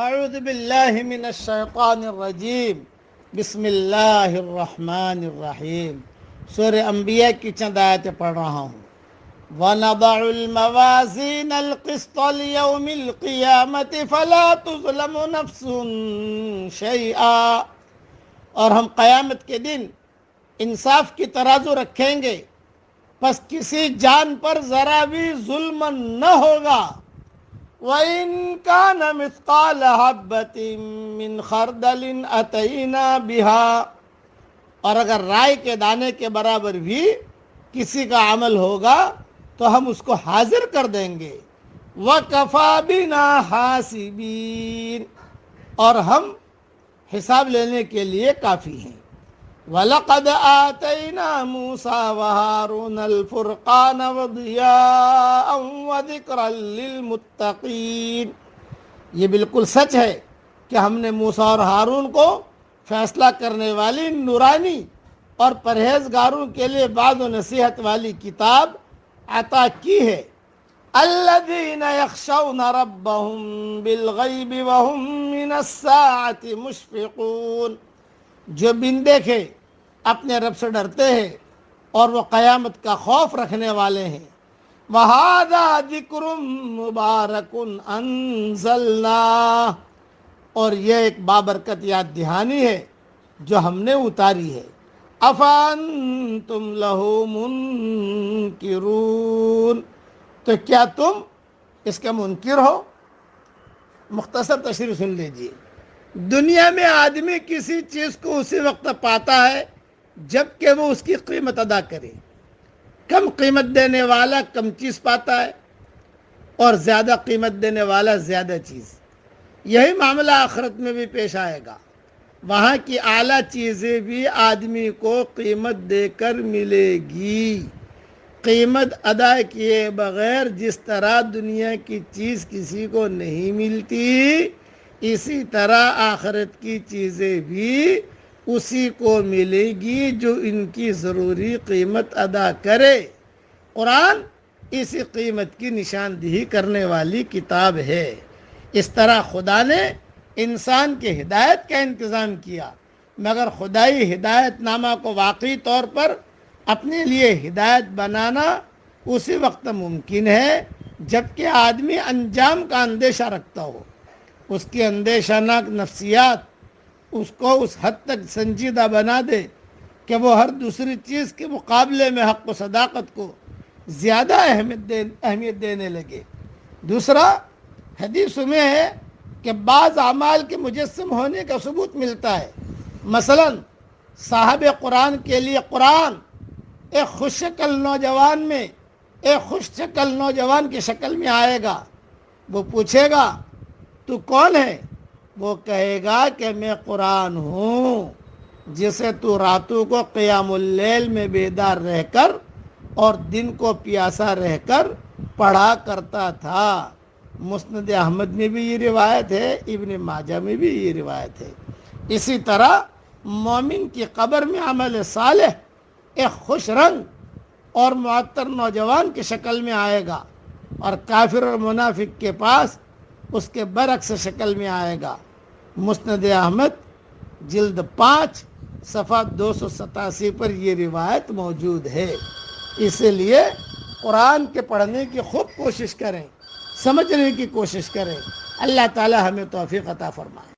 اعوذ باللہ من الشیطان الرجیم بسم اللہ الرحمن الرحیم سورہ انبیاء کی چند آیتیں پڑھ رہا ہوں۔ وَنَضَعُ الْمَوَازِينَ الْقِسْطَ لِيَوْمِ الْقِيَامَةِ فَلَا تُظْلَمُ نَفْسٌ شَيْئًا، اور ہم قیامت کے دن انصاف کی ترازو رکھیں گے، پس کسی جان پر ذرا بھی ظلم نہ ہوگا۔ وَإِن كَانَ مِثْقَالَ حَبَّةٍ مِّنْ خَرْدَلٍ أَتَيْنَا بِهَا، اور اگر رائے کے دانے کے برابر بھی کسی کا عمل ہوگا تو ہم اس کو حاضر کر دیں گے۔ وَكَفَى بِنَا حَاسِبِينَ، اور ہم حساب لینے کے لیے کافی ہیں۔ وَلَقَدْ آتَيْنَا مُوسَى وَهَارُونَ الْفُرْقَانَ وَضِيَاءً وَذِكْرًا لِلْمُتَّقِينَ، یہ بالکل سچ ہے کہ ہم نے موسیٰ اور ہارون کو فیصلہ کرنے والی نورانی اور پرہیزگاروں کے لیے بعض و نصیحت والی کتاب عطا کی ہے۔ الَّذِينَ يَخْشَوْنَ رَبَّهُمْ بِالْغَيْبِ وَهُمْ مِنَ السَّاعَةِ مُشْفِقُونَ، جو بن دیکھے اپنے رب سے ڈرتے ہیں اور وہ قیامت کا خوف رکھنے والے ہیں۔ وَهَذَا ذِكْرٌ مُبَارَكٌ أَنزَلْنَاهُ، اور یہ ایک بابرکت یاد دہانی ہے جو ہم نے اتاری ہے۔ أَفَأَنْتُمْ لَهُ مُنْكِرُونَ، تو کیا تم اس کے منکر ہو؟ مختصر تشریح سن لیجیے۔ دنیا میں آدمی کسی چیز کو اسی وقت پاتا ہے جب کہ وہ اس کی قیمت ادا کرے۔ کم قیمت دینے والا کم چیز پاتا ہے اور زیادہ قیمت دینے والا زیادہ چیز۔ یہی معاملہ آخرت میں بھی پیش آئے گا۔ وہاں کی اعلیٰ چیزیں بھی آدمی کو قیمت دے کر ملے گی۔ قیمت ادا کیے بغیر جس طرح دنیا کی چیز کسی کو نہیں ملتی، اسی طرح آخرت کی چیزیں بھی اسی کو ملے گی جو ان کی ضروری قیمت ادا کرے۔ قرآن اسی قیمت کی نشاندہی کرنے والی کتاب ہے۔ اس طرح خدا نے انسان کے ہدایت کا انتظام کیا، مگر خدائی ہدایت نامہ کو واقعی طور پر اپنے لیے ہدایت بنانا اسی وقت ممکن ہے جب کہ آدمی انجام کا اندیشہ رکھتا ہو۔ اس کی اندیشہ ناک نفسیات اس کو اس حد تک سنجیدہ بنا دے کہ وہ ہر دوسری چیز کے مقابلے میں حق و صداقت کو زیادہ اہمیت دینے لگے۔ دوسرا، حدیث میں ہے کہ بعض اعمال کے مجسم ہونے کا ثبوت ملتا ہے۔ مثلا صاحب قرآن کے لیے قرآن ایک خوش شکل نوجوان کی شکل میں آئے گا۔ وہ پوچھے گا تو کون ہے؟ وہ کہے گا کہ میں قرآن ہوں جسے تو راتوں کو قیام اللیل میں بیدار رہ کر اور دن کو پیاسا رہ کر پڑھا کرتا تھا۔ مسند احمد میں بھی یہ روایت ہے، ابن ماجہ میں بھی یہ روایت ہے۔ اسی طرح مومن کی قبر میں عمل صالح ایک خوش رنگ اور معطر نوجوان کی شکل میں آئے گا، اور کافر اور منافق کے پاس اس کے برعکس شکل میں آئے گا۔ مسند احمد جلد 5 صفحہ 287 پر یہ روایت موجود ہے۔ اسی لیے قرآن کے پڑھنے کی خوب کوشش کریں، سمجھنے کی کوشش کریں۔ اللہ تعالی ہمیں توفیق عطا فرمائے۔